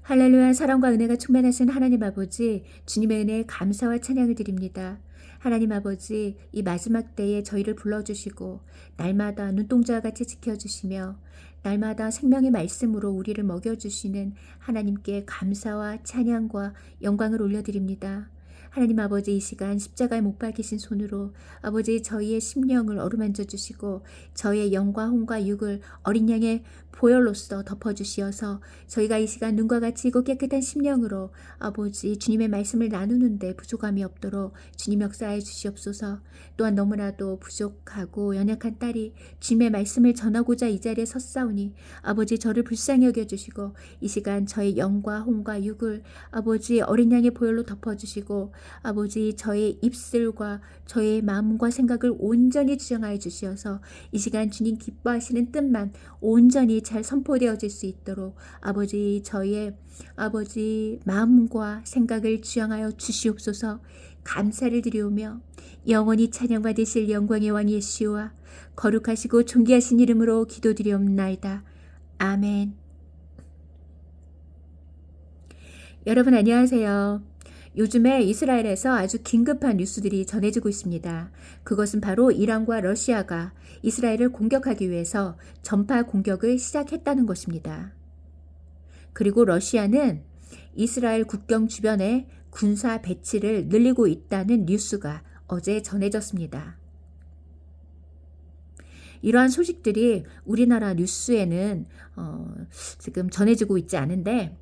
할렐루야. 사랑과 은혜가 충만하신 하나님 아버지, 주님의 은혜에 감사와 찬양을 드립니다. 하나님 아버지, 이 마지막 때에 저희를 불러주시고 날마다 눈동자와 같이 지켜주시며 날마다 생명의 말씀으로 우리를 먹여주시는 하나님께 감사와 찬양과 영광을 올려드립니다. 하나님 아버지, 이 시간 십자가에 못 박히신 손으로 아버지 저희의 심령을 어루만져 주시고 저희의 영과 혼과 육을 어린 양의 보혈로써 덮어주시어서 저희가 이 시간 눈과 같이 고 깨끗한 심령으로 아버지 주님의 말씀을 나누는데 부족함이 없도록 주님 역사해 주시옵소서. 또한 너무나도 부족하고 연약한 딸이 주님의 말씀을 전하고자 이 자리에 섰사오니 아버지 저를 불쌍히 여겨주시고 이 시간 저의 영과 혼과 육을 아버지 어린 양의 보혈로 덮어주시고 아버지 저의 입술과 저의 마음과 생각을 온전히 주장하여 주시어서 이 시간 주님 기뻐하시는 뜻만 온전히 잘 선포되어질 수 있도록 아버지 저의 아버지 마음과 생각을 주장하여 주시옵소서. 감사를 드리오며 영원히 찬양받으실 영광의 왕 예수와 거룩하시고 존귀하신 이름으로 기도드리옵나이다. 아멘. 여러분 안녕하세요. 요즘에 이스라엘에서 아주 긴급한 뉴스들이 전해지고 있습니다. 그것은 바로 이란과 러시아가 이스라엘을 공격하기 위해서 전파 공격을 시작했다는 것입니다. 그리고 러시아는 이스라엘 국경 주변에 군사 배치를 늘리고 있다는 뉴스가 어제 전해졌습니다. 이러한 소식들이 우리나라 뉴스에는 지금 전해지고 있지 않은데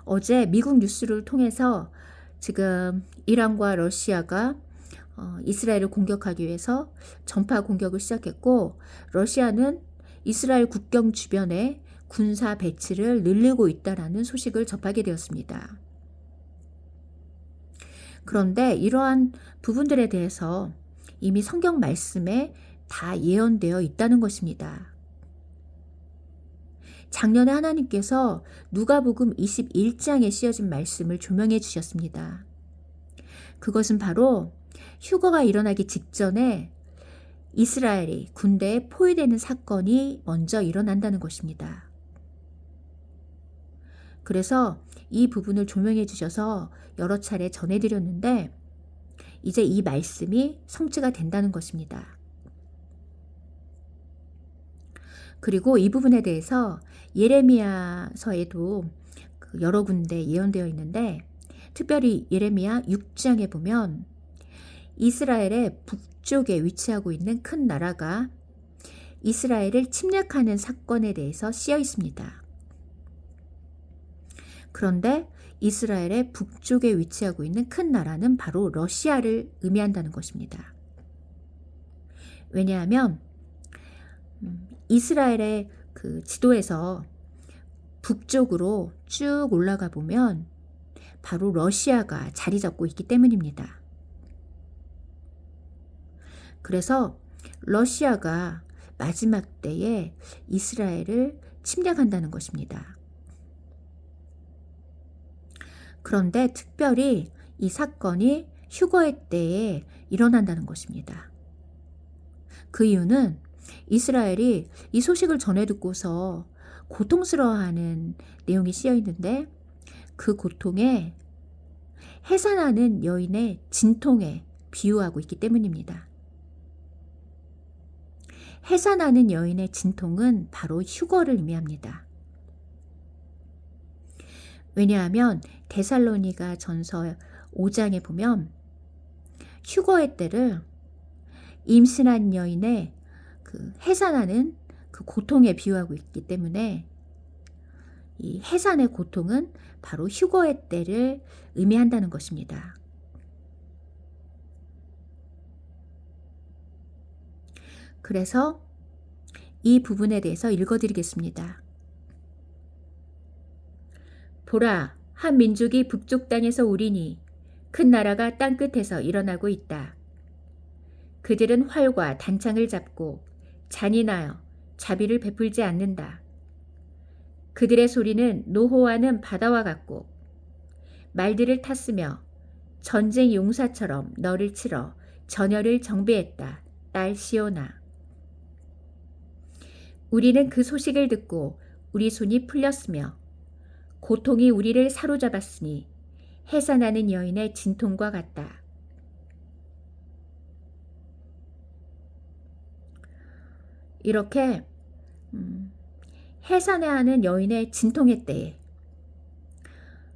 어제 미국 뉴스를 통해서 지금 이란과 러시아가 이스라엘을 공격하기 위해서 전파 공격을 시작했고 러시아는 이스라엘 국경 주변에 군사 배치를 늘리고 있다라는 소식을 접하게 되었습니다. 그런데 이러한 부분들에 대해서 이미 성경 말씀에 다 예언되어 있다는 것입니다. 작년에 하나님께서 누가복음 21장에 씌어진 말씀을 조명해 주셨습니다. 그것은 바로 휴거가 일어나기 직전에 이스라엘이 군대에 포위되는 사건이 먼저 일어난다는 것입니다. 그래서 이 부분을 조명해 주셔서 여러 차례 전해드렸는데 이제 이 말씀이 성취가 된다는 것입니다. 그리고 이 부분에 대해서 예레미야서에도 여러 군데 예언되어 있는데 특별히 예레미야 6장에 보면 이스라엘의 북쪽에 위치하고 있는 큰 나라가 이스라엘을 침략하는 사건에 대해서 쓰여 있습니다. 그런데 이스라엘의 북쪽에 위치하고 있는 큰 나라는 바로 러시아를 의미한다는 것입니다. 왜냐하면 이스라엘의 그 지도에서 북쪽으로 쭉 올라가 보면 바로 러시아가 자리 잡고 있기 때문입니다. 그래서 러시아가 마지막 때에 이스라엘을 침략한다는 것입니다. 그런데 특별히 이 사건이 휴거의 때에 일어난다는 것입니다. 그 이유는 이스라엘이 이 소식을 전해 듣고서 고통스러워하는 내용이 쓰여 있는데 그 고통에 해산하는 여인의 진통에 비유하고 있기 때문입니다. 해산하는 여인의 진통은 바로 휴거를 의미합니다. 왜냐하면 데살로니가 전서 5장에 보면 휴거의 때를 임신한 여인의 그 해산하는 그 고통에 비유하고 있기 때문에 이 해산의 고통은 바로 휴거의 때를 의미한다는 것입니다. 그래서 이 부분에 대해서 읽어드리겠습니다. 보라, 한 민족이 북쪽 땅에서 오리니 큰 나라가 땅끝에서 일어나고 있다. 그들은 활과 단창을 잡고 잔인하여 자비를 베풀지 않는다. 그들의 소리는 노호하는 바다와 같고 말들을 탔으며 전쟁 용사처럼 너를 치러 전열을 정비했다. 딸 시온아. 우리는 그 소식을 듣고 우리 손이 풀렸으며 고통이 우리를 사로잡았으니 해산하는 여인의 진통과 같다. 이렇게 해산하는 여인의 진통의 때에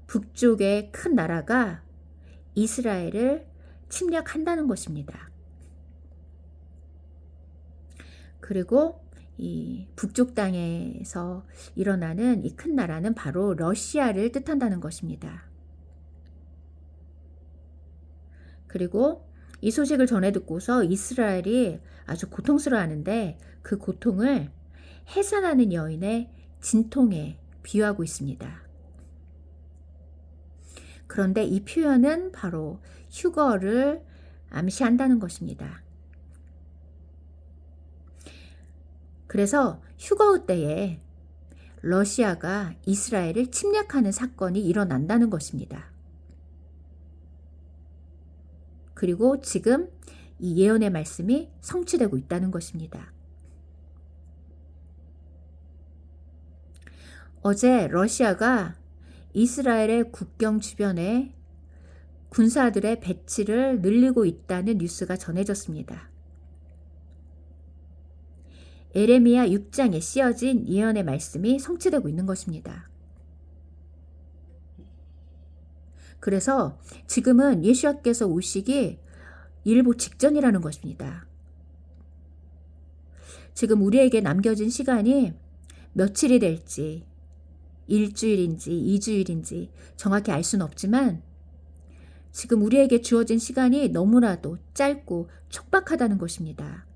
북쪽의 큰 나라가 이스라엘을 침략한다는 것입니다. 그리고 이 북쪽 땅에서 일어나는 이 큰 나라는 바로 러시아를 뜻한다는 것입니다. 그리고 이 소식을 전해 듣고서 이스라엘이 아주 고통스러워하는데 그 고통을 해산하는 여인의 진통에 비유하고 있습니다. 그런데 이 표현은 바로 휴거를 암시한다는 것입니다. 그래서 휴거 때에 러시아가 이스라엘을 침략하는 사건이 일어난다는 것입니다. 그리고 지금 이 예언의 말씀이 성취되고 있다는 것입니다. 어제 러시아가 이스라엘의 국경 주변에 군사들의 배치를 늘리고 있다는 뉴스가 전해졌습니다. 에레미야 6장에 쓰여진 예언의 말씀이 성취되고 있는 것입니다. 그래서 지금은 예수님께서 오시기 일보 직전이라는 것입니다. 지금 우리에게 남겨진 시간이 며칠이 될지, 일주일인지, 2주일인지 정확히 알 수는 없지만 지금 우리에게 주어진 시간이 너무나도 짧고 촉박하다는 것입니다.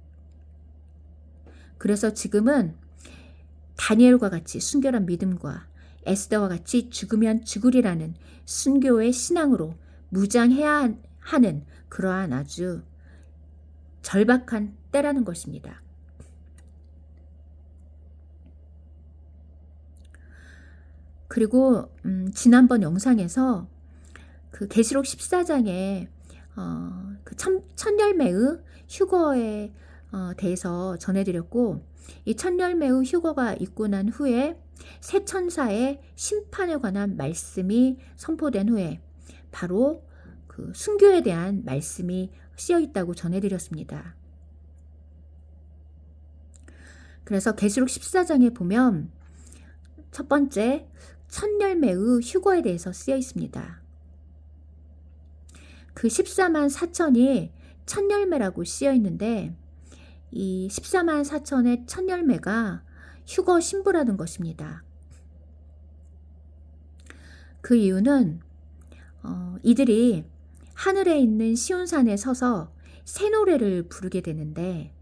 그래서 지금은 다니엘과 같이 순결한 믿음과 에스더와 같이 죽으면 죽으리라는 순교의 신앙으로 무장해야 하는 그러한 아주 절박한 때라는 것입니다. 그리고 지난번 영상에서 그 계시록 14장에 그 천열매의 휴거에 대해서 전해드렸고, 이 천열매의 휴거가 있고 난 후에 새 천사의 심판에 관한 말씀이 선포된 후에 바로 그 순교에 대한 말씀이 쓰여 있다고 전해드렸습니다. 그래서 계시록 14장에 보면 첫 번째 천열매의 휴거에 대해서 쓰여 있습니다. 그 14만 4천이 천열매라고 쓰여 있는데 이 14만 4천의 천열매가 휴거 신부라는 것입니다. 그 이유는 이들이 하늘에 있는 시온산에 서서 새 노래를 부르게 되는데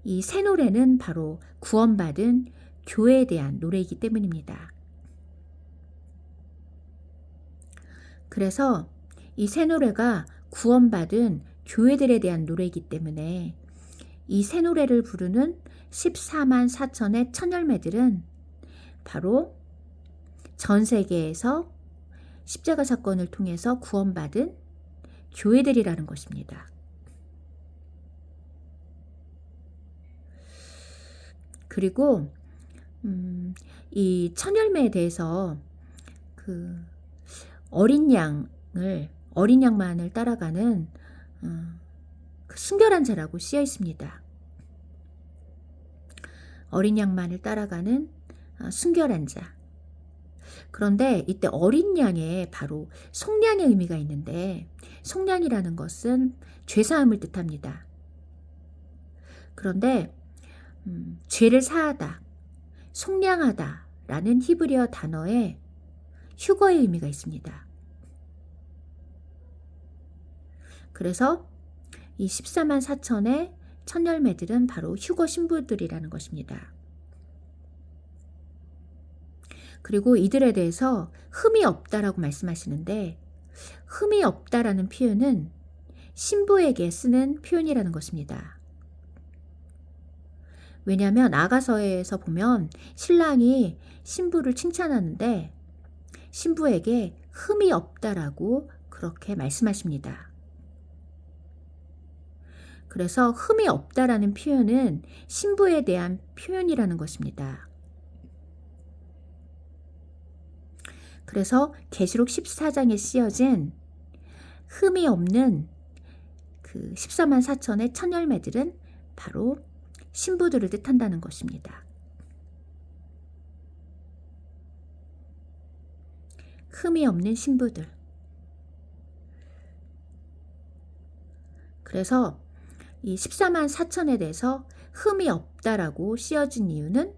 이 새 노래는 바로 구원받은 교회에 대한 노래이기 때문입니다. 그래서 이 새 노래가 구원받은 교회들에 대한 노래이기 때문에 이 새 노래를 부르는 14만 4천의 천열매들은 바로 전 세계에서 십자가 사건을 통해서 구원받은 교회들이라는 것입니다. 그리고 이 천열매에 대해서 그 어린 양만을 따라가는 그 순결한 자라고 쓰여 있습니다. 어린 양만을 따라가는 순결한 자. 그런데 이때 어린 양에 바로 속량의 의미가 있는데 속량이라는 것은 죄사함을 뜻합니다. 그런데 죄를 사하다, 속량하다 라는 히브리어 단어에 휴거의 의미가 있습니다. 그래서 이 14만 4천의 천열매들은 바로 휴거 신부들이라는 것입니다. 그리고 이들에 대해서 흠이 없다라고 말씀하시는데 흠이 없다라는 표현은 신부에게 쓰는 표현이라는 것입니다. 왜냐하면 아가서에서 보면 신랑이 신부를 칭찬하는데 신부에게 흠이 없다라고 그렇게 말씀하십니다. 그래서 흠이 없다라는 표현은 신부에 대한 표현이라는 것입니다. 그래서 계시록 14장에 쓰여진 흠이 없는 그 14만 4천의 첫 열매들은 바로 신부들을 뜻한다는 것입니다. 흠이 없는 신부들. 그래서 이 14만 4천에 대해서 흠이 없다라고 쓰여진 이유는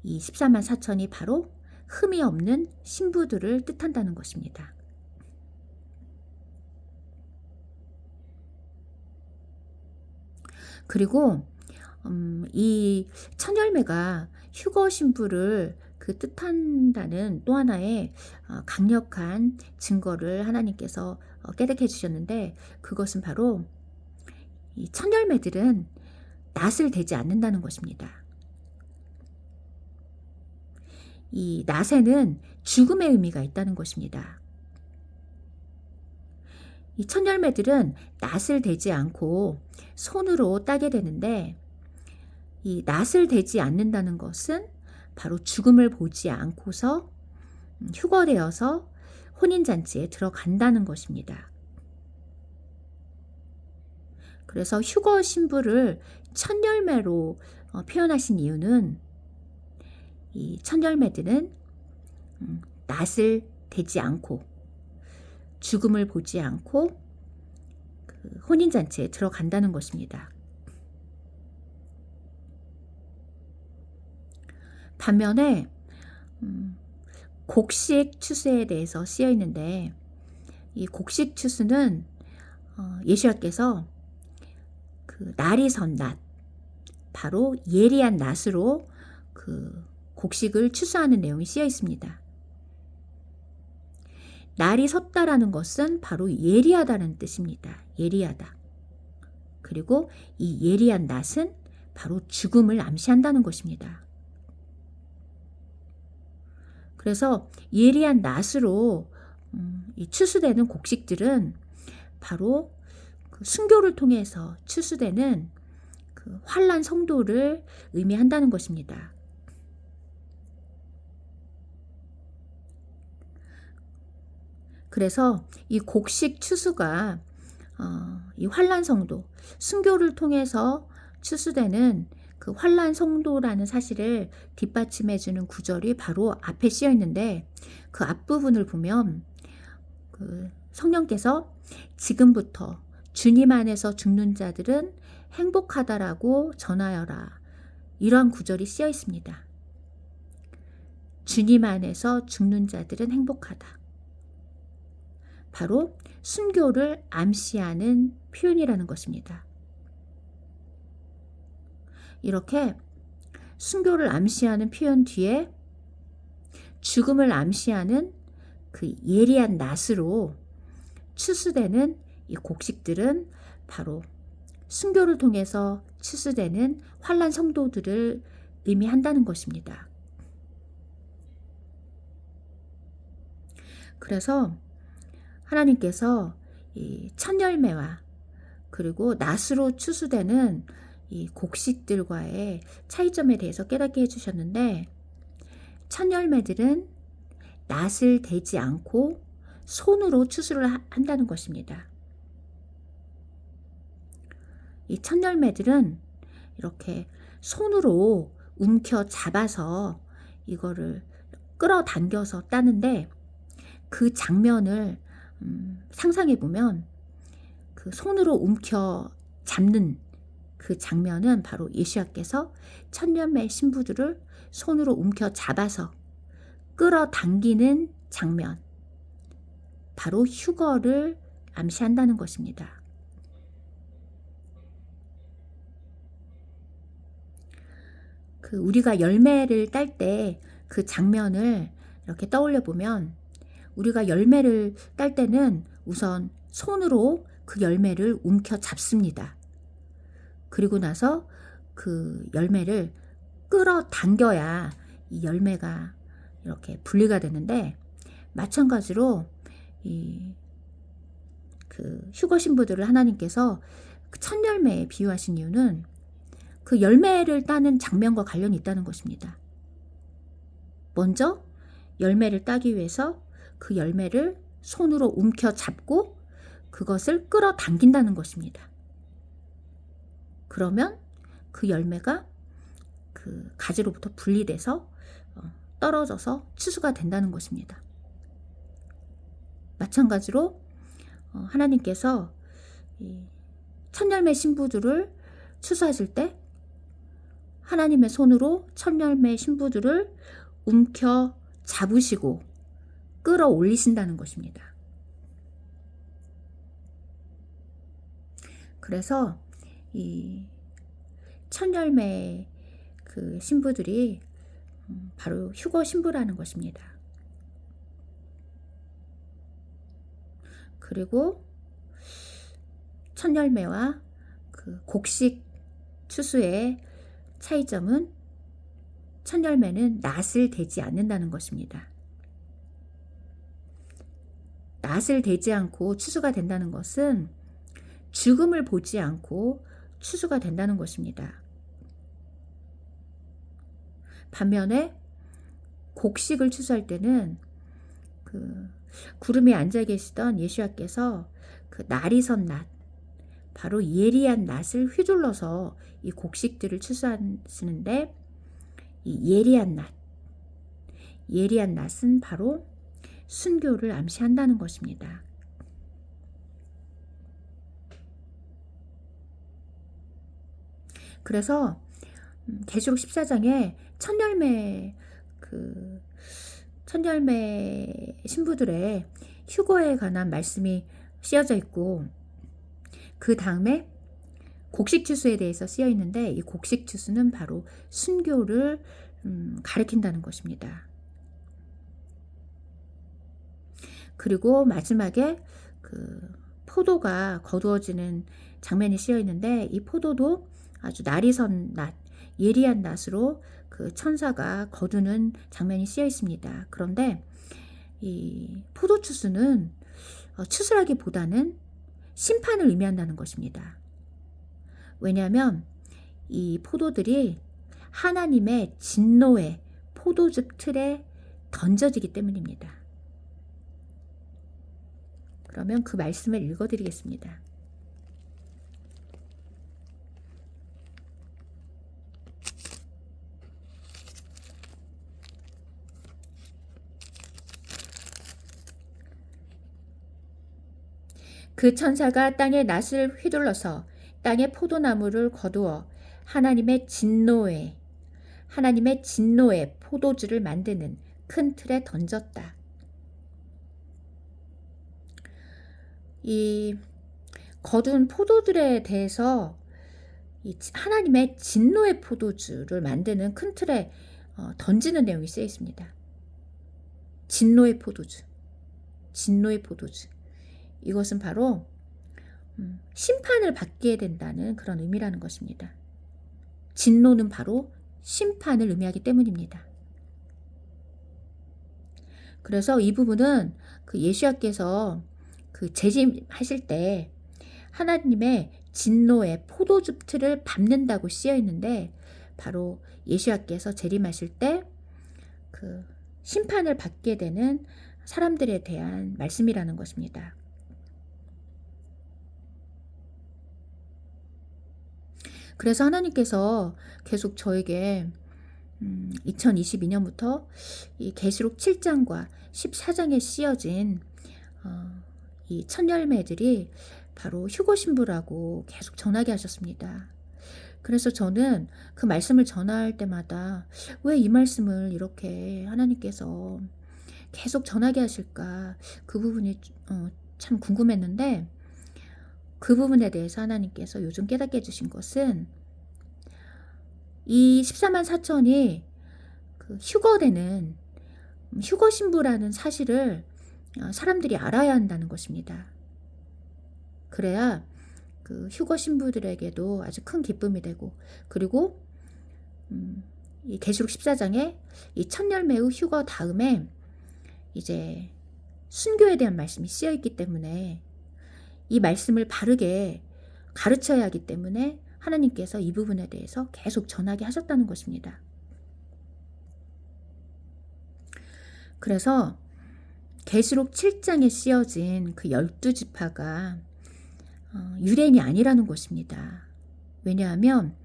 이 14만 4천이 바로 흠이 없는 신부들을 뜻한다는 것입니다. 그리고 이 첫 열매가 휴거 신부를 그 뜻한다는 또 하나의 강력한 증거를 하나님께서 깨닫게 해주셨는데, 그것은 바로 이 첫 열매들은 낫을 대지 않는다는 것입니다. 이 낫에는 죽음의 의미가 있다는 것입니다. 이 첫 열매들은 낫을 대지 않고 손으로 따게 되는데, 이 낫을 대지 않는다는 것은 바로 죽음을 보지 않고서 휴거되어서 혼인잔치에 들어간다는 것입니다. 그래서 휴거 신부를 첫 열매로 표현하신 이유는 이 첫 열매들은 낫을 대지 않고 죽음을 보지 않고 그 혼인잔치에 들어간다는 것입니다. 반면에 곡식 추수에 대해서 쓰여 있는데, 이 곡식 추수는 예수님께서 그 날이 선 낫, 바로 예리한 낫으로 그 곡식을 추수하는 내용이 쓰여 있습니다. 날이 섰다라는 것은 바로 예리하다는 뜻입니다. 예리하다. 그리고 이 예리한 낫은 바로 죽음을 암시한다는 것입니다. 그래서 예리한 낫으로 이 추수되는 곡식들은 바로 그 순교를 통해서 추수되는 그 환난 성도를 의미한다는 것입니다. 그래서 이 곡식 추수가 이 환난 성도, 순교를 통해서 추수되는 그 환난 성도라는 사실을 뒷받침해 주는 구절이 바로 앞에 쓰여 있는데, 그 앞부분을 보면 그 성령께서 지금부터 주님 안에서 죽는 자들은 행복하다라고 전하여라, 이러한 구절이 쓰여 있습니다. 주님 안에서 죽는 자들은 행복하다. 바로 순교를 암시하는 표현이라는 것입니다. 이렇게 순교를 암시하는 표현 뒤에 죽음을 암시하는 그 예리한 낫으로 추수되는 이 곡식들은 바로 순교를 통해서 추수되는 환난 성도들을 의미한다는 것입니다. 그래서 하나님께서 이 첫 열매와 그리고 낫으로 추수되는 이 곡식들과의 차이점에 대해서 깨닫게 해주셨는데, 첫 열매들은 낫을 대지 않고 손으로 추수를 한다는 것입니다. 이 첫 열매들은 이렇게 손으로 움켜 잡아서 이거를 끌어당겨서 따는데, 그 장면을 상상해 보면 그 손으로 움켜 잡는 그 장면은 바로 예수님께서 첫 열매 신부들을 손으로 움켜 잡아서 끌어당기는 장면, 바로 휴거를 암시한다는 것입니다. 그 우리가 열매를 딸 때 그 장면을 이렇게 떠올려 보면, 우리가 열매를 딸 때는 우선 손으로 그 열매를 움켜 잡습니다. 그리고 나서 그 열매를 끌어당겨야 이 열매가 이렇게 분리가 되는데, 마찬가지로 그 휴거 신부들을 하나님께서 그 첫 열매에 비유하신 이유는 그 열매를 따는 장면과 관련이 있다는 것입니다. 먼저 열매를 따기 위해서 그 열매를 손으로 움켜 잡고 그것을 끌어당긴다는 것입니다. 그러면 그 열매가 그 가지로부터 분리돼서 떨어져서 추수가 된다는 것입니다. 마찬가지로 하나님께서 첫 열매 신부들을 추수하실 때 하나님의 손으로 첫 열매 신부들을 움켜 잡으시고 끌어올리신다는 것입니다. 그래서 이 첫 열매 그 신부들이 바로 휴거 신부라는 것입니다. 그리고 첫 열매와 그 곡식 추수의 차이점은 첫 열매는 낫을 대지 않는다는 것입니다. 낫을 대지 않고 추수가 된다는 것은 죽음을 보지 않고 추수가 된다는 것입니다. 반면에 곡식을 추수할 때는 그 구름에 앉아 계시던 예수와께서 그 날이 선 낫, 바로 예리한 낫을 휘둘러서 이 곡식들을 추수하시는데, 이 예리한 낫은 바로 순교를 암시한다는 것입니다. 그래서 계시록 14장에 첫 열매 신부들의 휴거에 관한 말씀이 쓰여져 있고, 그 다음에 곡식 추수에 대해서 쓰여 있는데, 이 곡식 추수는 바로 순교를 가리킨다는 것입니다. 그리고 마지막에 그 포도가 거두어지는 장면이 쓰여 있는데, 이 포도도 아주 날이 선 낫, 예리한 낫으로 그 천사가 거두는 장면이 쓰여 있습니다. 그런데 이 포도 추수는 추수라기보다는 심판을 의미한다는 것입니다. 왜냐하면 이 포도들이 하나님의 진노의 포도즙 틀에 던져지기 때문입니다. 그러면 그 말씀을 읽어드리겠습니다. 그 천사가 땅에 낫을 휘둘러서 땅의 포도나무를 거두어 하나님의 진노의 포도주를 만드는 큰 틀에 던졌다. 이 거둔 포도들에 대해서 이 하나님의 진노의 포도주를 만드는 큰 틀에 던지는 내용이 쓰여 있습니다. 진노의 포도주. 이것은 바로 심판을 받게 된다는 그런 의미라는 것입니다. 진노는 바로 심판을 의미하기 때문입니다. 그래서 이 부분은 그 예수와께서 그 재림하실 때 하나님의 진노의 포도즙 틀을 밟는다고 쓰여 있는데, 바로 예수와께서 재림하실 때 그 심판을 받게 되는 사람들에 대한 말씀이라는 것입니다. 그래서 하나님께서 계속 저에게 2022년부터 이 계시록 7장과 14장에 쓰여진 이 첫 열매들이 바로 휴거 신부라고 계속 전하게 하셨습니다. 그래서 저는 그 말씀을 전할 때마다 왜 이 말씀을 이렇게 하나님께서 계속 전하게 하실까, 그 부분이 참 궁금했는데, 그 부분에 대해서 하나님께서 요즘 깨닫게 해주신 것은, 이 14만 4천이 그 휴거되는 휴거 신부라는 사실을 사람들이 알아야 한다는 것입니다. 그래야 그 휴거 신부들에게도 아주 큰 기쁨이 되고, 그리고 이 계시록 14장에 이 첫 열매의 휴거 다음에 이제 순교에 대한 말씀이 쓰여 있기 때문에 이 말씀을 바르게 가르쳐야 하기 때문에 하나님께서 이 부분에 대해서 계속 전하게 하셨다는 것입니다. 그래서 계시록 7장에 씌어진 그 12지파가 유대인이 아니라는 것입니다. 왜냐하면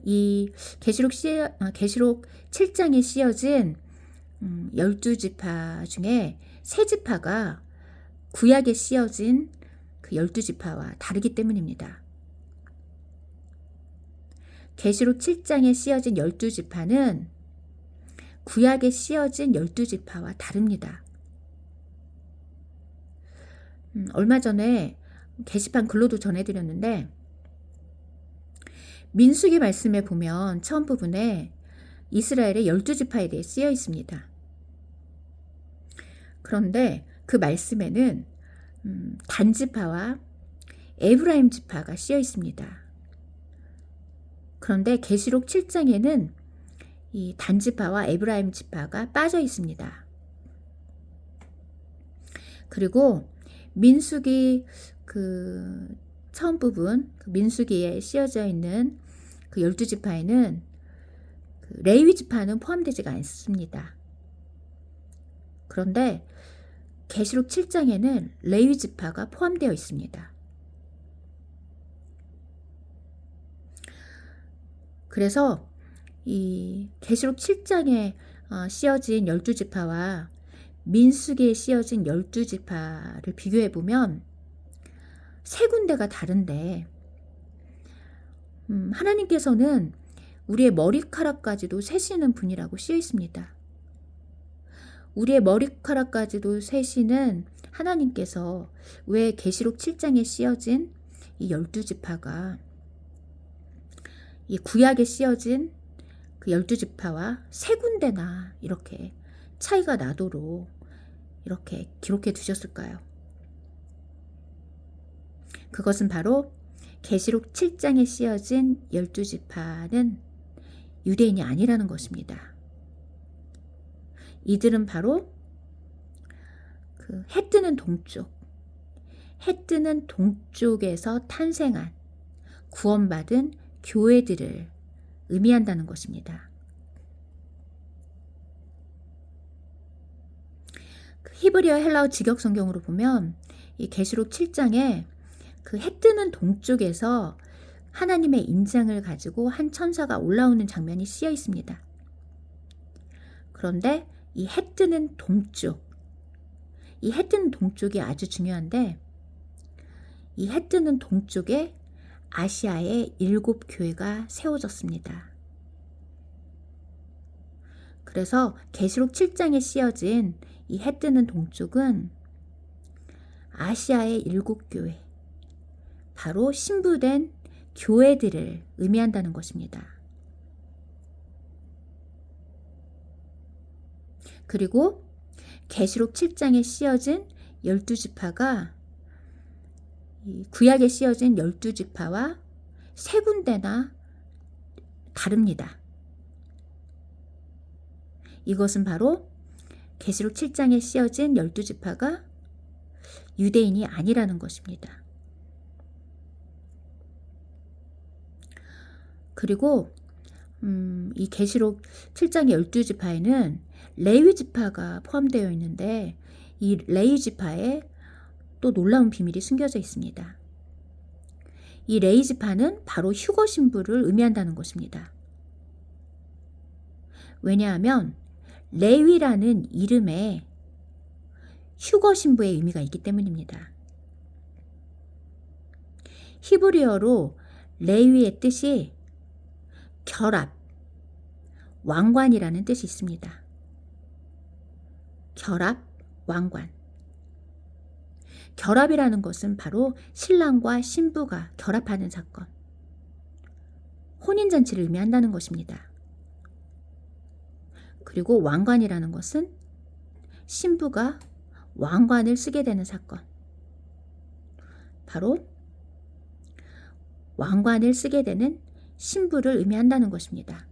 이 계시록 7장에 씌어진 12지파 중에 3지파가 구약에 씌어진 그 12지파와 다르기 때문입니다. 계시록 7장에 씌어진 12지파는 구약에 씌어진 12지파와 다릅니다. 얼마 전에 게시판 글로도 전해드렸는데 민수기 말씀에 보면 처음 부분에 이스라엘의 12지파에 대해 쓰여 있습니다. 그런데 그 말씀에는 단지파와 에브라임 지파가 쓰여 있습니다. 그런데 계시록 7장에는 이 단지파와 에브라임 지파가 빠져 있습니다. 그리고 민수기 그 처음 부분, 그 민수기에 씌어져 있는 그 12지파에는 그 레위 지파는 포함되지가 않습니다. 그런데 계시록 7장에는 레위 지파가 포함되어 있습니다. 그래서 이 계시록 7장에 씌어진 12지파와 민수기에 씌어진 12지파를 비교해 보면 세 군데가 다른데 하나님께서는 우리의 머리카락까지도 세시는 분이라고 쓰여 있습니다. 우리의 머리카락까지도 세시는 하나님께서 왜 계시록 7장에 씌어진 이 12지파가 이 구약에 씌어진 그 12지파와 세 군데나 이렇게 차이가 나도록 이렇게 기록해 두셨을까요? 그것은 바로 계시록 7장에 씌어진 12지파는 유대인이 아니라는 것입니다. 이들은 바로 그 해 뜨는 동쪽에서 탄생한 구원받은 교회들을 의미한다는 것입니다. 히브리어 헬라어 직역 성경으로 보면 이 계시록 7장에 그 해 뜨는 동쪽에서 하나님의 인장을 가지고 한 천사가 올라오는 장면이 쓰여 있습니다. 그런데 이 해 뜨는 동쪽이 아주 중요한데 이 해 뜨는 동쪽에 아시아의 7 교회가 세워졌습니다. 그래서 계시록 7장에 씌어진 이 해 뜨는 동쪽은 아시아의 7 교회, 바로 신부된 교회들을 의미한다는 것입니다. 그리고 계시록 7장에 씌어진 12지파가 구약에 씌어진 12지파와 세 군데나 다릅니다. 이것은 바로 계시록 7장에 씌어진 12지파가 유대인이 아니라는 것입니다. 그리고 이 계시록 7장의 12지파에는 레위 지파가 포함되어 있는데 이 레위 지파에 또 놀라운 비밀이 숨겨져 있습니다. 이 레위 지파는 바로 휴거 신부를 의미한다는 것입니다. 왜냐하면 레위라는 이름에 휴거 신부의 의미가 있기 때문입니다. 히브리어로 레위의 뜻이 결합, 왕관이라는 뜻이 있습니다. 결합, 왕관. 결합이라는 것은 바로 신랑과 신부가 결합하는 사건, 혼인잔치를 의미한다는 것입니다. 그리고 왕관이라는 것은 신부가 왕관을 쓰게 되는 사건, 바로 왕관을 쓰게 되는 신부를 의미한다는 것입니다.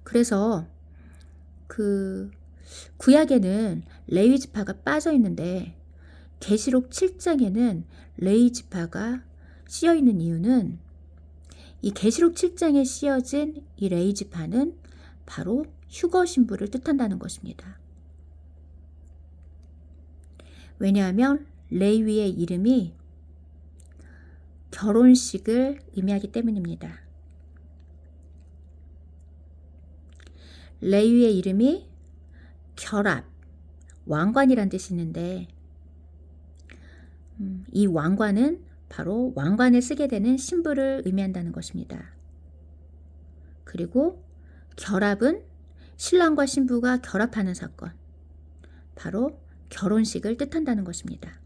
그래서 그 구약에는 레위 지파가 빠져 있는데 계시록 7장에는 레위 지파가 씌어 있는 이유는 이 계시록 7장에 씌어진 이 레위 지파는 바로 휴거 신부를 뜻한다는 것입니다. 왜냐하면 레위의 이름이 결혼식을 의미하기 때문입니다. 레위의 이름이 결합, 왕관이란 뜻이 있는데 이 왕관은 바로 왕관을 쓰게 되는 신부를 의미한다는 것입니다. 그리고 결합은 신랑과 신부가 결합하는 사건, 바로 결혼식을 뜻한다는 것입니다.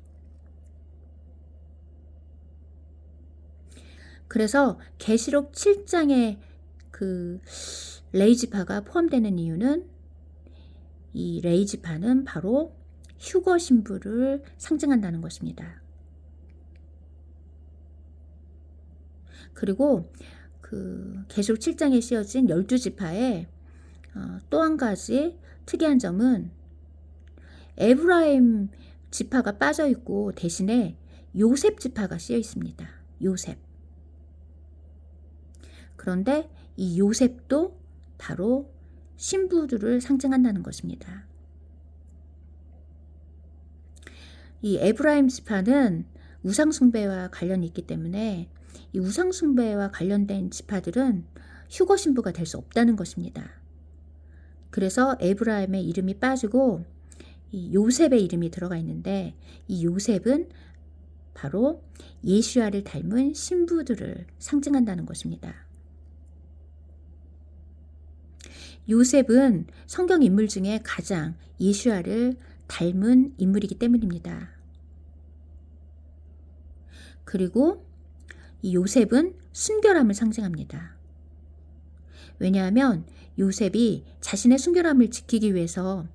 그래서 계시록 7장에 그 레위 지파가 포함되는 이유는 이 레위 지파는 바로 휴거 신부를 상징한다는 것입니다. 그리고 그 계시록 7장에 씌어진 12지파에 또 한 가지 특이한 점은 에브라임 지파가 빠져 있고 대신에 요셉 지파가 씌어 있습니다. 요셉. 그런데 이 요셉도 바로 신부들을 상징한다는 것입니다. 이 에브라임 지파는 우상숭배와 관련이 있기 때문에 이 우상숭배와 관련된 지파들은 휴거 신부가 될 수 없다는 것입니다. 그래서 에브라임의 이름이 빠지고 이 요셉의 이름이 들어가 있는데 이 요셉은 바로 예수야를 닮은 신부들을 상징한다는 것입니다. 요셉은 성경 인물 중에 가장 예수야를 닮은 인물이기 때문입니다. 그리고 이 요셉은 순결함을 상징합니다. 왜냐하면 요셉이 자신의 순결함을 지키기 위해서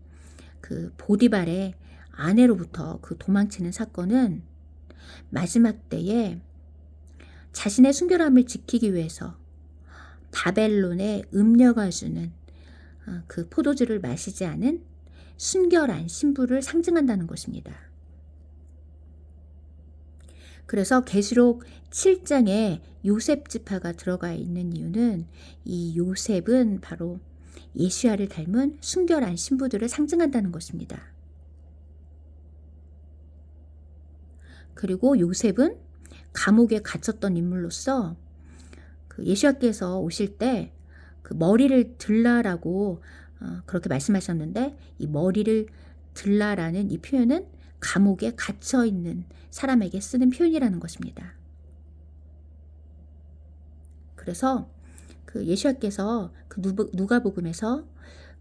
그 보디발의 아내로부터 그 도망치는 사건은 마지막 때에 자신의 순결함을 지키기 위해서 바벨론에 음녀가 주는 그 포도주를 마시지 않은 순결한 신부를 상징한다는 것입니다. 그래서 계시록 7장에 요셉 지파가 들어가 있는 이유는 이 요셉은 바로 예수야를 닮은 순결한 신부들을 상징한다는 것입니다. 그리고 요셉은 감옥에 갇혔던 인물로서 그 예수야께서 오실 때 그 머리를 들라라고 그렇게 말씀하셨는데 이 머리를 들라라는 이 표현은 감옥에 갇혀 있는 사람에게 쓰는 표현이라는 것입니다. 그래서 그 예수야께서 그 누가복음에서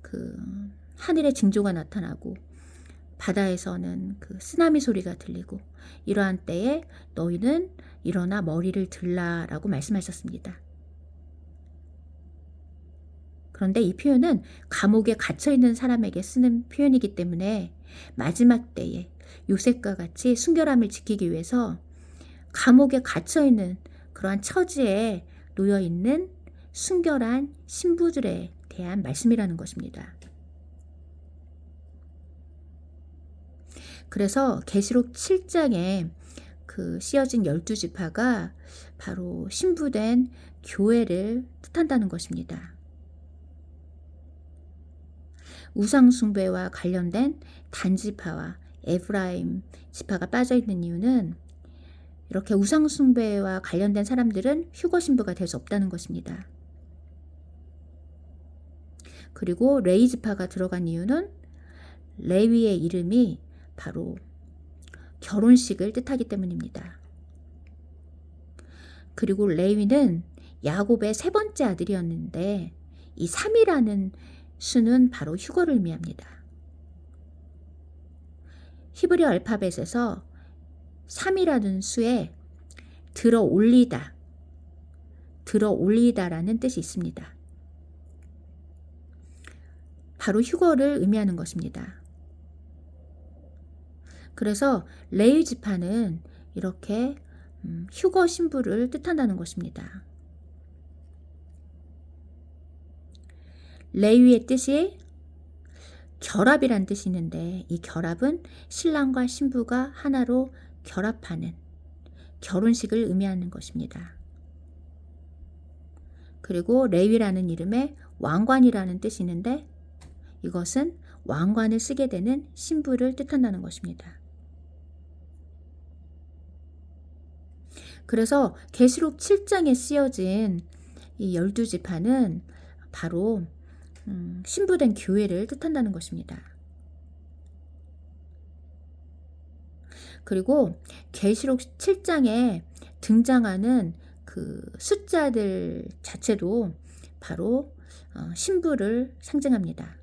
그 하늘에 징조가 나타나고 바다에서는 그 쓰나미 소리가 들리고 이러한 때에 너희는 일어나 머리를 들라라고 말씀하셨습니다. 그런데 이 표현은 감옥에 갇혀 있는 사람에게 쓰는 표현이기 때문에 마지막 때에 요셉과 같이 순결함을 지키기 위해서 감옥에 갇혀 있는 그러한 처지에 놓여 있는 순결한 신부들에 대한 말씀이라는 것입니다. 그래서 계시록 7장에 그 씌어진 12지파가 바로 신부된 교회를 뜻한다는 것입니다. 우상숭배와 관련된 단지파와 에브라임 지파가 빠져 있는 이유는 이렇게 우상숭배와 관련된 사람들은 휴거 신부가 될 수 없다는 것입니다. 그리고 레위 지파가 들어간 이유는 레위의 이름이 바로 결혼식을 뜻하기 때문입니다. 그리고 레위는 야곱의 세 번째 아들이었는데 이 3이라는 수는 바로 휴거를 의미합니다. 히브리 알파벳에서 3이라는 수에 들어 올리다라는 뜻이 있습니다. 바로 휴거를 의미하는 것입니다. 그래서 레위 지파는 이렇게 휴거 신부를 뜻한다는 것입니다. 레위의 뜻이 결합이란 뜻이 있는데 이 결합은 신랑과 신부가 하나로 결합하는 결혼식을 의미하는 것입니다. 그리고 레위라는 이름에 왕관이라는 뜻이 있는데 이것은 왕관을 쓰게 되는 신부를 뜻한다는 것입니다. 그래서 계시록 7장에 쓰여진 이 12지파는 바로 신부된 교회를 뜻한다는 것입니다. 그리고 계시록 7장에 등장하는 그 숫자들 자체도 바로 신부를 상징합니다.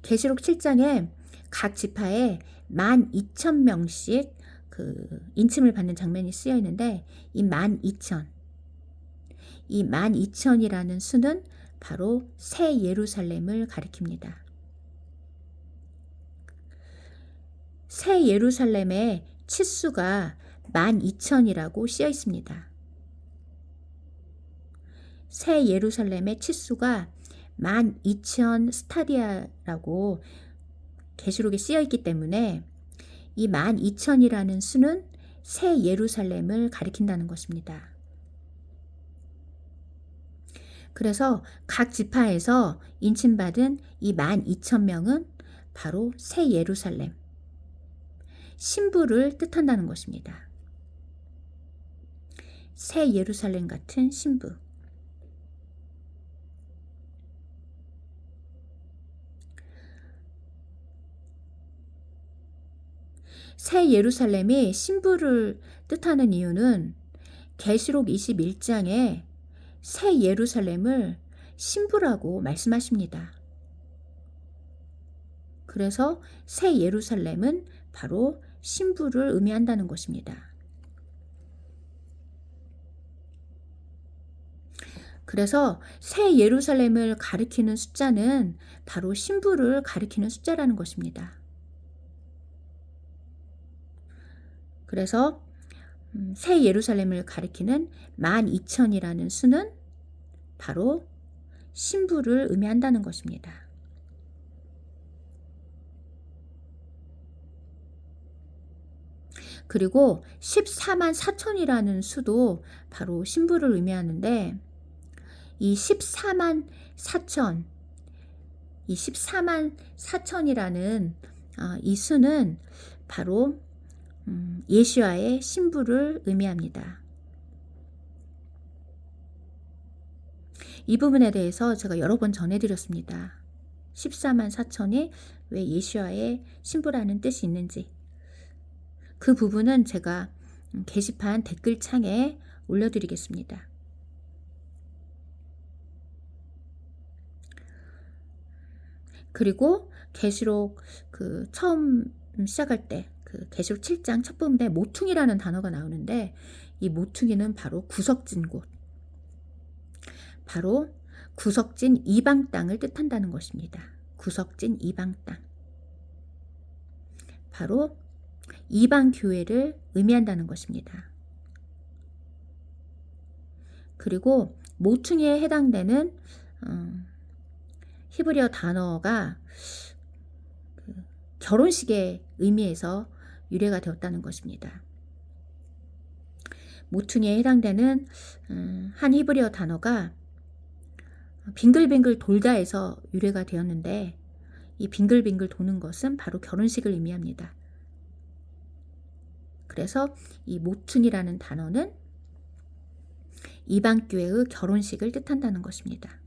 계시록 7장에 각 지파에 12,000명씩 그 인침을 받는 장면이 쓰여 있는데 이 12,000이라는 수는 바로 새 예루살렘을 가리킵니다. 새 예루살렘의 치수가 12,000이라고 쓰여 있습니다. 새 예루살렘의 치수가 12,000 스타디아라고 계시록에 쓰여 있기 때문에 이 12,000이라는 수는 새 예루살렘을 가리킨다는 것입니다. 그래서 각 지파에서 인침받은 이 12,000명은 바로 새 예루살렘, 신부를 뜻한다는 것입니다. 새 예루살렘 같은 신부. 새 예루살렘이 신부를 뜻하는 이유는 계시록 21장에 새 예루살렘을 신부라고 말씀하십니다. 그래서 새 예루살렘은 바로 신부를 의미한다는 것입니다. 그래서 새 예루살렘을 가리키는 숫자는 바로 신부를 가리키는 숫자라는 것입니다. 그래서 새 예루살렘을 가리키는 12,000이라는 수는 바로 신부를 의미한다는 것입니다. 그리고 14만 4천이라는 수도 바로 신부를 의미하는데 이 14만 4천, 이 14만 4천이라는 이 수는 바로 예수와의 신부를 의미합니다. 이 부분에 대해서 제가 여러 번 전해드렸습니다. 14만 4천이 왜 예수와의 신부라는 뜻이 있는지 그 부분은 제가 게시판 댓글창에 올려드리겠습니다. 그리고 계시록 처음 시작할 때 계시록 7장 첫 부분에 모퉁이라는 단어가 나오는데 이 모퉁이는 바로 구석진 곳, 바로 구석진 이방 땅을 뜻한다는 것입니다. 구석진 이방 땅, 바로 이방 교회를 의미한다는 것입니다. 그리고 모퉁이에 해당되는 히브리어 단어가 결혼식의 의미에서 유래가 되었다는 것입니다. 모퉁이에 해당되는 한 히브리어 단어가 빙글빙글 돌다에서 유래가 되었는데 이 빙글빙글 도는 것은 바로 결혼식을 의미합니다. 그래서 이 모퉁이라는 단어는 이방교회의 결혼식을 뜻한다는 것입니다.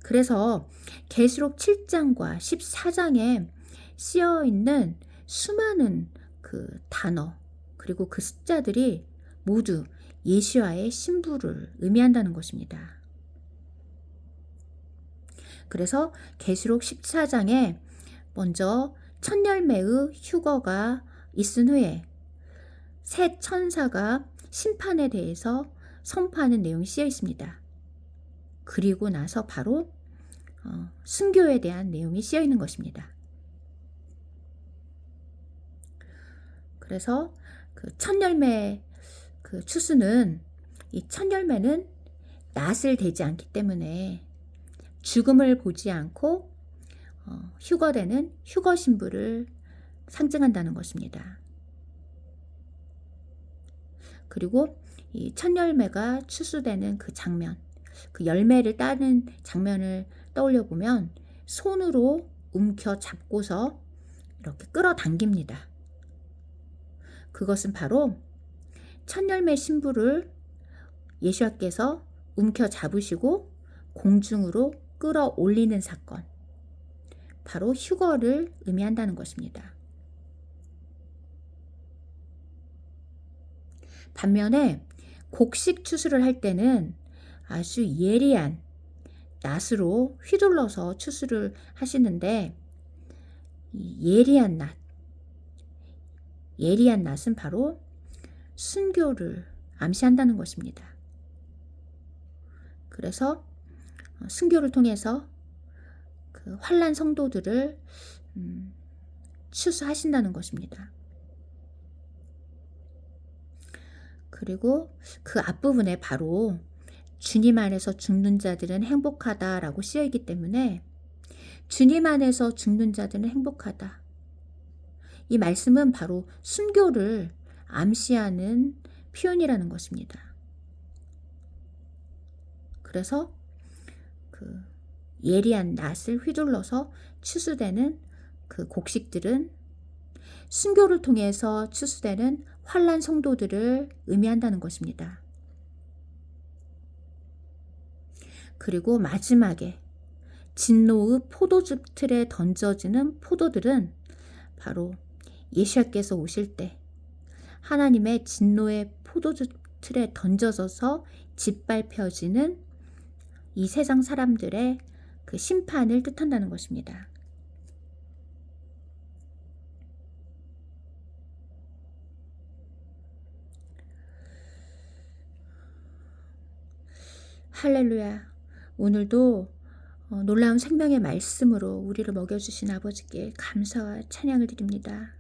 그래서 계시록 7장과 14장에 쓰여 있는 수많은 그 단어 그리고 그 숫자들이 모두 예수와의 신부를 의미한다는 것입니다. 그래서 계시록 14장에 먼저 첫 열매의 휴거가 있은 후에 새 천사가 심판에 대해서 선포하는 내용이 쓰여 있습니다. 그리고 나서 바로 순교에 대한 내용이 쓰여 있는 것입니다. 그래서 그 첫 열매 그 추수는 이 첫 열매는 낫을 대지 않기 때문에 죽음을 보지 않고 휴거되는 휴거 신부를 상징한다는 것입니다. 그리고 이 첫 열매가 추수되는 그 장면, 그 열매를 따는 장면을 떠올려 보면 손으로 움켜 잡고서 이렇게 끌어당깁니다. 그것은 바로 첫 열매 신부를 예수님께서 움켜 잡으시고 공중으로 끌어올리는 사건, 바로 휴거를 의미한다는 것입니다. 반면에 곡식 추수를 할 때는 아주 예리한 낫으로 휘둘러서 추수를 하시는데, 이 예리한 낫은 바로 순교를 암시한다는 것입니다. 그래서 순교를 통해서 그 환난 성도들을 추수하신다는 것입니다. 그리고 그 앞부분에 바로 주님 안에서 죽는 자들은 행복하다라고 쓰여 있기 때문에 주님 안에서 죽는 자들은 행복하다. 이 말씀은 바로 순교를 암시하는 표현이라는 것입니다. 그래서 그 예리한 낫을 휘둘러서 추수되는 그 곡식들은 순교를 통해서 추수되는 환난 성도들을 의미한다는 것입니다. 그리고 마지막에 진노의 포도즙 틀에 던져지는 포도들은 바로 예수님께서 오실 때 하나님의 진노의 포도즙 틀에 던져져서 짓밟혀지는 이 세상 사람들의 그 심판을 뜻한다는 것입니다. 할렐루야. 오늘도 놀라운 생명의 말씀으로 우리를 먹여주신 아버지께 감사와 찬양을 드립니다.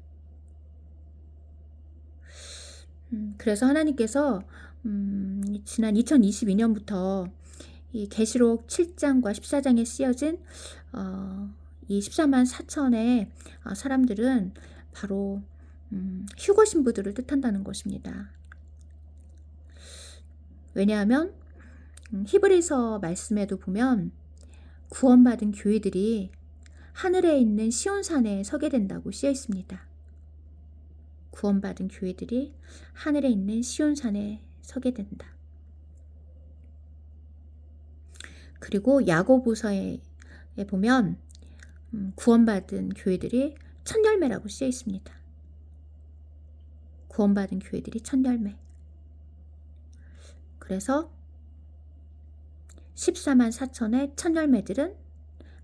그래서 하나님께서 지난 2022년부터 이 계시록 7장과 14장에 쓰여진 이 14만 4천의 사람들은 바로 휴거 신부들을 뜻한다는 것입니다. 왜냐하면 히브리서 말씀에도 보면 구원받은 교회들이 하늘에 있는 시온산에 서게 된다고 쓰여 있습니다. 구원받은 교회들이 하늘에 있는 시온산에 서게 된다. 그리고 야고보서에 보면 구원받은 교회들이 첫 열매라고 쓰여 있습니다. 구원받은 교회들이 첫 열매. 그래서 14만 4천의 첫 열매들은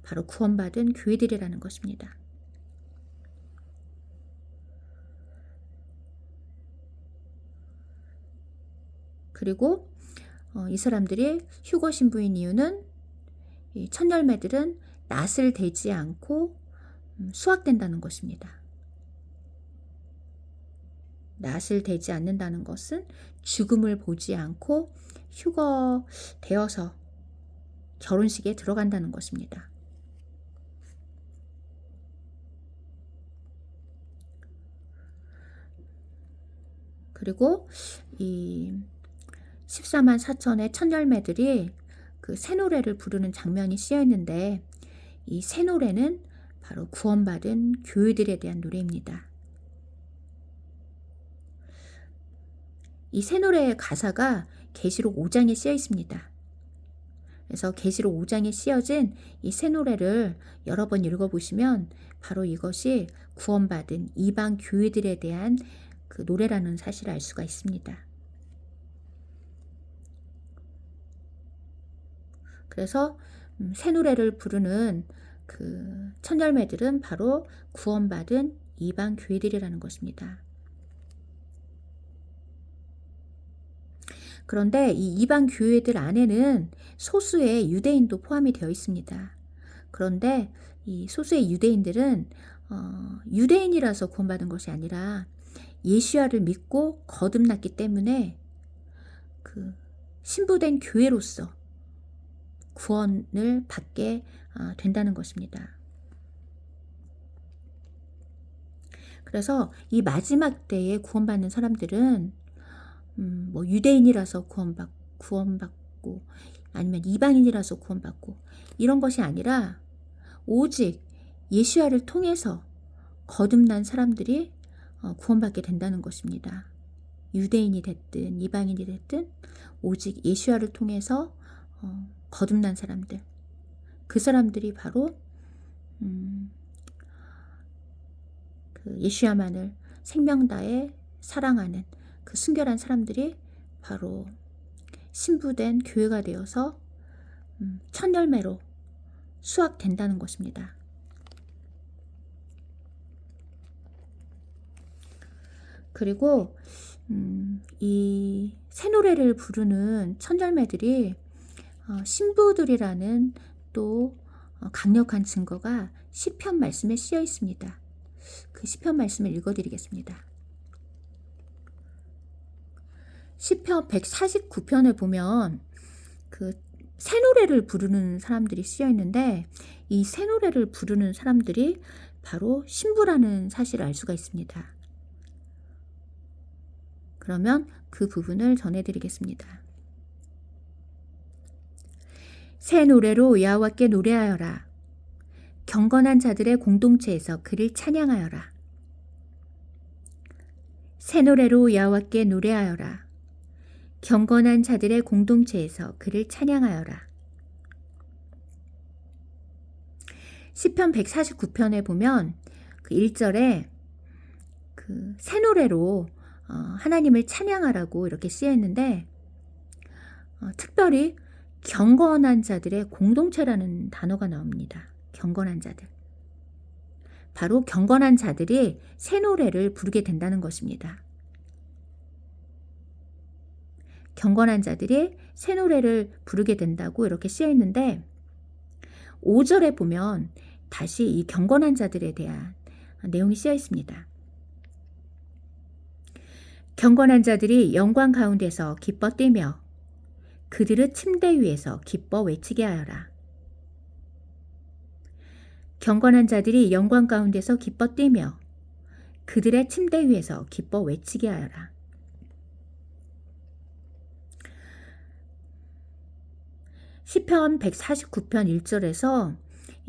바로 구원받은 교회들이라는 것입니다. 그리고 이 사람들이 휴거 신부인 이유는 이 첫 열매들은 낫을 대지 않고 수확된다는 것입니다. 낫을 대지 않는다는 것은 죽음을 보지 않고 휴거되어서 결혼식에 들어간다는 것입니다. 그리고 이 14만 4천의 첫 열매들이 그 새 노래를 부르는 장면이 쓰여 있는데, 이 새 노래는 바로 구원받은 교회들에 대한 노래입니다. 이 새 노래의 가사가 계시록 5장에 쓰여 있습니다. 그래서 계시록 5장에 쓰여진 이 새 노래를 여러 번 읽어보시면 바로 이것이 구원받은 이방 교회들에 대한 그 노래라는 사실을 알 수가 있습니다. 그래서 새 노래를 부르는 그 첫 열매들은 바로 구원받은 이방 교회들이라는 것입니다. 그런데 이 이방 교회들 안에는 소수의 유대인도 포함이 되어 있습니다. 그런데 이 소수의 유대인들은 유대인이라서 구원받은 것이 아니라 예수야를 믿고 거듭났기 때문에 그 신부된 교회로서 구원을 받게 된다는 것입니다. 그래서 이 마지막 때에 구원받는 사람들은 뭐 유대인이라서 구원받고 아니면 이방인이라서 구원받고 이런 것이 아니라 오직 예수야를 통해서 거듭난 사람들이 구원받게 된다는 것입니다. 유대인이 됐든 이방인이 됐든 오직 예수야를 통해서 거듭난 사람들, 그 사람들이 바로 그 예수야만을 생명 다해 사랑하는 그 순결한 사람들이 바로 신부된 교회가 되어서 첫 열매로 수확된다는 것입니다. 그리고 이 새 노래를 부르는 첫 열매들이 신부들이라는 또 강력한 증거가 시편 말씀에 쓰여 있습니다. 그 시편 말씀을 읽어드리겠습니다. 시편 149편을 보면 그 새 노래를 부르는 사람들이 쓰여 있는데 이 새 노래를 부르는 사람들이 바로 신부라는 사실을 알 수가 있습니다. 그러면 그 부분을 전해드리겠습니다. 새 노래로 여호와께 노래하여라. 경건한 자들의 공동체에서 그를 찬양하여라. 새 노래로 여호와께 노래하여라. 경건한 자들의 공동체에서 그를 찬양하여라. 시편 149편에 보면 그 1절에 그 새 노래로 하나님을 찬양하라고 이렇게 쓰여 있는데 특별히 경건한 자들의 공동체라는 단어가 나옵니다. 경건한 자들. 바로 경건한 자들이 새 노래를 부르게 된다는 것입니다. 경건한 자들이 새 노래를 부르게 된다고 이렇게 쓰여 있는데 5절에 보면 다시 이 경건한 자들에 대한 내용이 쓰여 있습니다. 경건한 자들이 영광 가운데서 기뻐 뛰며 그들의 침대 위에서 기뻐 외치게 하여라. 경건한 자들이 영광 가운데서 기뻐 뛰며 그들의 침대 위에서 기뻐 외치게 하여라. 시편 149편 1절에서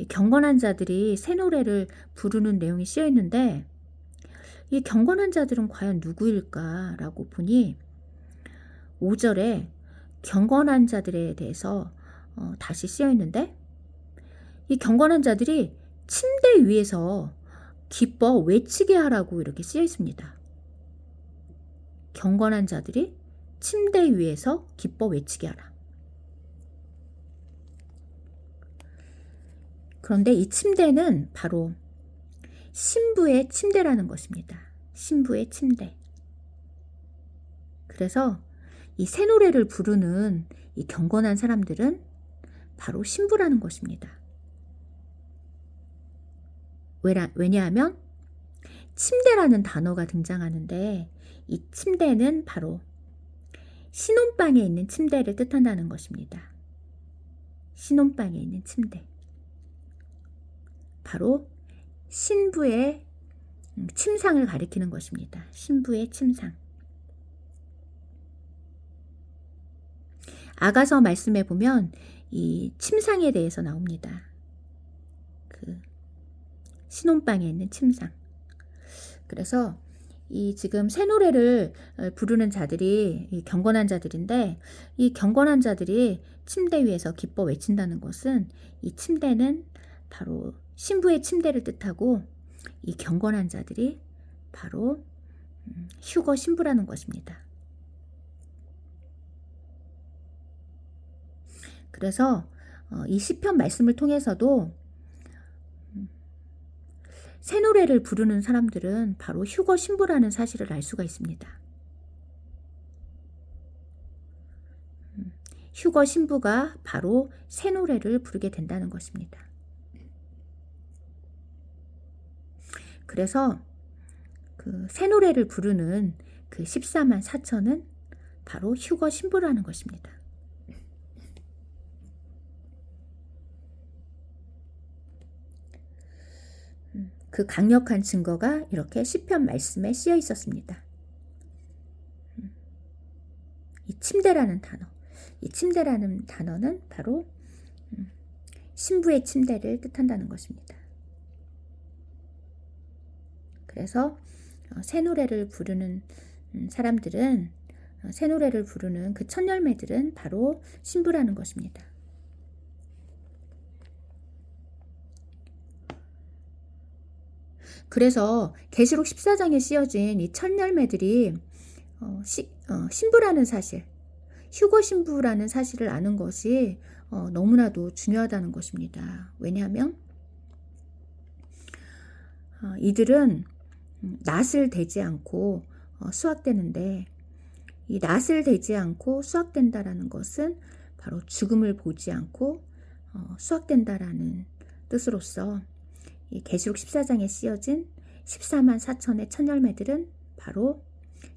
경건한 자들이 새 노래를 부르는 내용이 쓰여 있는데 이 경건한 자들은 과연 누구일까라고 보니 5절에 경건한 자들에 대해서 다시 쓰여 있는데 이 경건한 자들이 침대 위에서 기뻐 외치게 하라고 이렇게 쓰여 있습니다. 경건한 자들이 침대 위에서 기뻐 외치게 하라. 그런데 이 침대는 바로 신부의 침대라는 것입니다. 신부의 침대. 그래서 이 새 노래를 부르는 이 경건한 사람들은 바로 신부라는 것입니다. 왜냐하면 침대라는 단어가 등장하는데 이 침대는 바로 신혼방에 있는 침대를 뜻한다는 것입니다. 신혼방에 있는 침대. 바로 신부의 침상을 가리키는 것입니다. 신부의 침상. 아가서 말씀에 보면 이 침상에 대해서 나옵니다. 그 신혼방에 있는 침상. 그래서 이 지금 새 노래를 부르는 자들이 이 경건한 자들인데 이 경건한 자들이 침대 위에서 기뻐 외친다는 것은 이 침대는 바로 신부의 침대를 뜻하고 이 경건한 자들이 바로 휴거 신부라는 것입니다. 그래서 이 시편 말씀을 통해서도 새 노래를 부르는 사람들은 바로 휴거 신부라는 사실을 알 수가 있습니다. 휴거 신부가 바로 새 노래를 부르게 된다는 것입니다. 그래서 그 새 노래를 부르는 그 14만 4천은 바로 휴거 신부라는 것입니다. 그 강력한 증거가 이렇게 시편 말씀에 쓰여 있었습니다. 이 침대라는 단어. 이 침대라는 단어는 바로 신부의 침대를 뜻한다는 것입니다. 그래서 새 노래를 부르는 사람들은 새 노래를 부르는 그 첫 열매들은 바로 신부라는 것입니다. 그래서 계시록 14장에 씌어진 이 첫 열매들이 신부라는 사실, 휴거 신부라는 사실을 아는 것이 너무나도 중요하다는 것입니다. 왜냐하면 이들은 낫을 대지 않고 수확되는데, 이 낫을 대지 않고 수확된다라는 것은 바로 죽음을 보지 않고 수확된다라는 뜻으로서 이 계시록 14장에 씌어진 14만 4천의 첫 열매들은 바로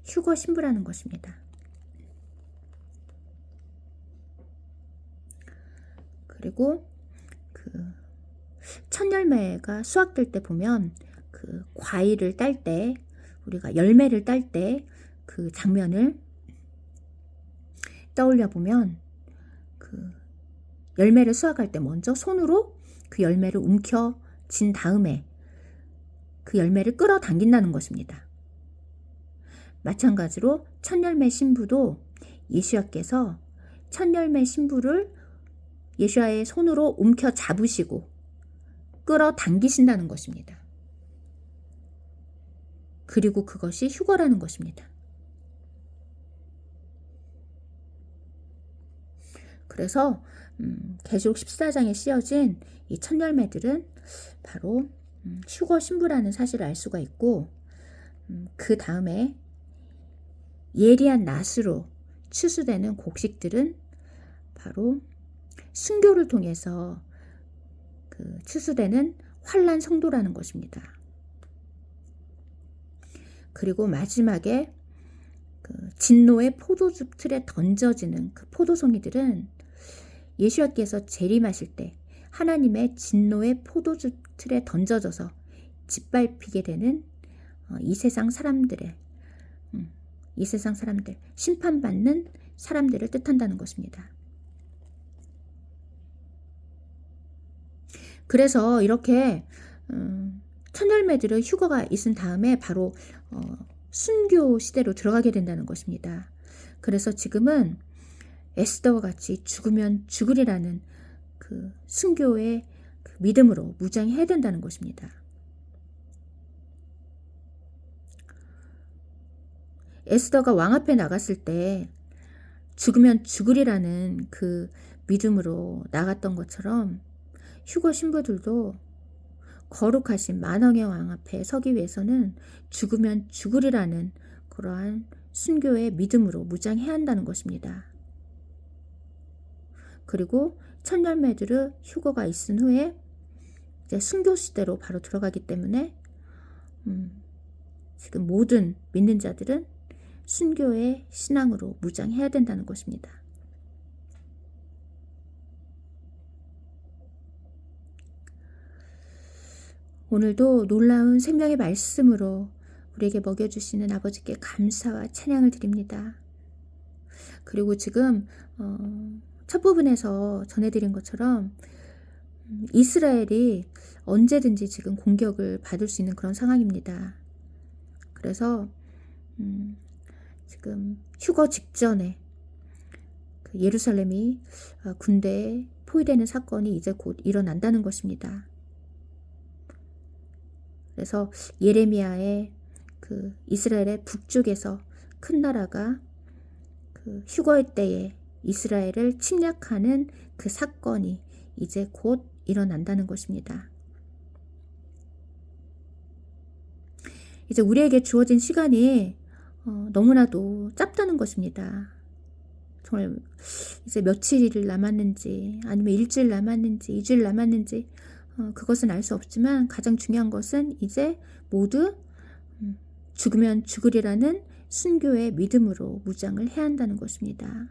휴거 신부라는 것입니다. 그리고 그 첫 열매가 수확될 때 보면 그 과일을 딸 때, 우리가 열매를 딸 때 그 장면을 떠올려 보면, 그 열매를 수확할 때 먼저 손으로 그 열매를 움켜쥔 다음에 그 열매를 끌어당긴다는 것입니다. 마찬가지로 첫 열매 신부도 예수야께서 첫 열매 신부를 예수야의 손으로 움켜 잡으시고 끌어당기신다는 것입니다. 그리고 그것이 휴거라는 것입니다. 그래서 계시록 14장에 씌어진 이 첫 열매들은 바로 휴거 신부라는 사실을 알 수가 있고, 그 다음에 예리한 낫으로 추수되는 곡식들은 바로 순교를 통해서 그 추수되는 환난 성도라는 것입니다. 그리고 마지막에 그 진노의 포도즙 틀에 던져지는 그 포도송이들은 예수야께서 재림하실 때 하나님의 진노의 포도즙 틀에 던져져서 짓밟히게 되는 이 세상 사람들, 심판받는 사람들을 뜻한다는 것입니다. 그래서 이렇게 첫 열매들은 휴거가 있은 다음에 바로 순교 시대로 들어가게 된다는 것입니다. 그래서 지금은 에스더와 같이 죽으면 죽으리라는 그 순교의 그 믿음으로 무장해야 된다는 것입니다. 에스더가 왕 앞에 나갔을 때 죽으면 죽으리라는 그 믿음으로 나갔던 것처럼 휴거 신부들도 거룩하신 만왕의 왕 앞에 서기 위해서는 죽으면 죽으리라는 그러한 순교의 믿음으로 무장해야 한다는 것입니다. 그리고 첫 열매들은 휴거가 있은 후에 이제 순교 시대로 바로 들어가기 때문에 지금 모든 믿는 자들은 순교의 신앙으로 무장해야 된다는 것입니다. 오늘도 놀라운 생명의 말씀으로 우리에게 먹여주시는 아버지께 감사와 찬양을 드립니다. 그리고 지금 첫 부분에서 전해드린 것처럼 이스라엘이 언제든지 지금 공격을 받을 수 있는 그런 상황입니다. 그래서 지금 휴거 직전에 그 예루살렘이 군대에 포위되는 사건이 이제 곧 일어난다는 것입니다. 그래서 예레미야의 그 이스라엘의 북쪽에서 큰 나라가 그 휴거의 때에 이스라엘을 침략하는 그 사건이 이제 곧 일어난다는 것입니다. 이제 우리에게 주어진 시간이 너무나도 짧다는 것입니다. 정말 이제 며칠 남았는지, 아니면 일주일 남았는지, 2주일 남았는지 그것은 알 수 없지만 가장 중요한 것은 이제 모두 죽으면 죽으리라는 순교의 믿음으로 무장을 해야 한다는 것입니다.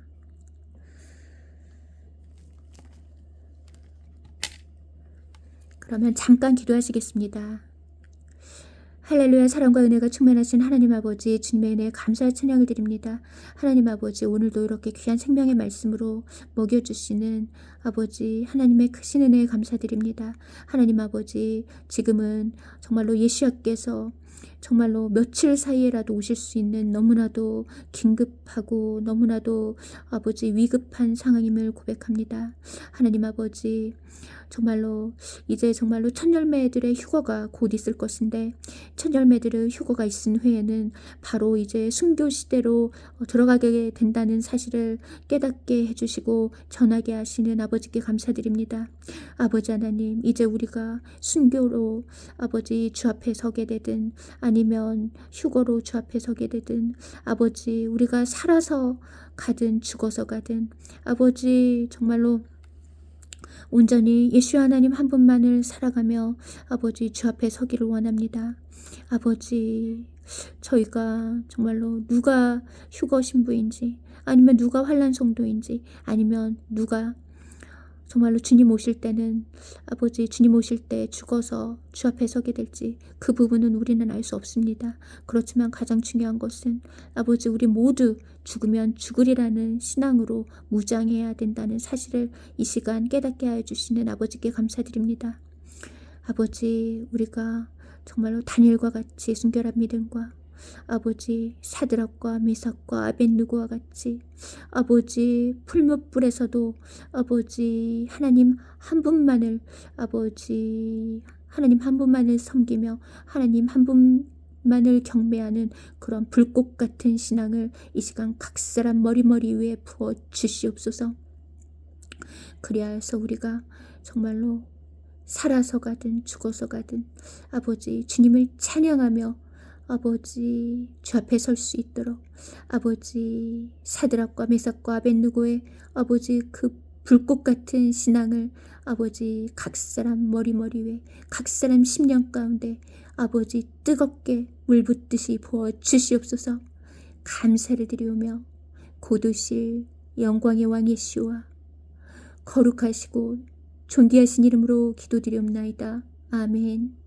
그러면 잠깐 기도하시겠습니다. 할렐루야. 사랑과 은혜가 충만하신 하나님 아버지, 주님의 은혜에 감사와 찬양을 드립니다. 하나님 아버지, 오늘도 이렇게 귀한 생명의 말씀으로 먹여주시는 아버지 하나님의 크신 은혜에 감사드립니다. 하나님 아버지, 지금은 정말로 예수님께서 정말로 며칠 사이에라도 오실 수 있는 너무나도 긴급하고 너무나도 아버지 위급한 상황임을 고백합니다. 하나님 아버지, 정말로 이제 정말로 첫 열매들의 휴거가 곧 있을 것인데, 첫 열매들의 휴거가 있은 후에는 바로 이제 순교 시대로 들어가게 된다는 사실을 깨닫게 해주시고 전하게 하시는 아버지께 감사드립니다. 아버지 하나님, 이제 우리가 순교로 아버지 주 앞에 서게 되든 아니면 휴거로 주 앞에 서게 되든, 아버지 우리가 살아서 가든 죽어서 가든 아버지 정말로 온전히 예수 하나님 한 분만을 살아가며 아버지 주 앞에 서기를 원합니다. 아버지, 저희가 정말로 누가 휴거 신부인지, 아니면 누가 환난 성도인지, 아니면 누가 정말로 주님 오실 때는 아버지 주님 오실 때 죽어서 주 앞에 서게 될지, 그 부분은 우리는 알 수 없습니다. 그렇지만 가장 중요한 것은 아버지 우리 모두 죽으면 죽으리라는 신앙으로 무장해야 된다는 사실을 이 시간 깨닫게 하여 주시는 아버지께 감사드립니다. 아버지, 우리가 정말로 다니엘과 같이 순결한 믿음과 아버지 사드락과 메삭과 아벳느고와 같이 아버지 풀무불에서도 아버지 하나님 한 분만을 아버지 하나님 한 분만을 섬기며 하나님 한 분만을 경배하는 그런 불꽃 같은 신앙을 이 시간 각 사람 머리 위에 부어 주시옵소서. 그리하여서 우리가 정말로 살아서 가든 죽어서 가든 아버지 주님을 찬양하며 아버지 주 앞에 설 수 있도록 아버지 사드락과 메삭과 아벳느고의 아버지 그 불꽃 같은 신앙을 아버지 각 사람 머리 위에 각 사람 심령 가운데 아버지 뜨겁게 물붓듯이 부어 주시옵소서. 감사를 드리오며 고두실 영광의 왕 예수와 거룩하시고 존귀하신 이름으로 기도드리옵나이다. 아멘.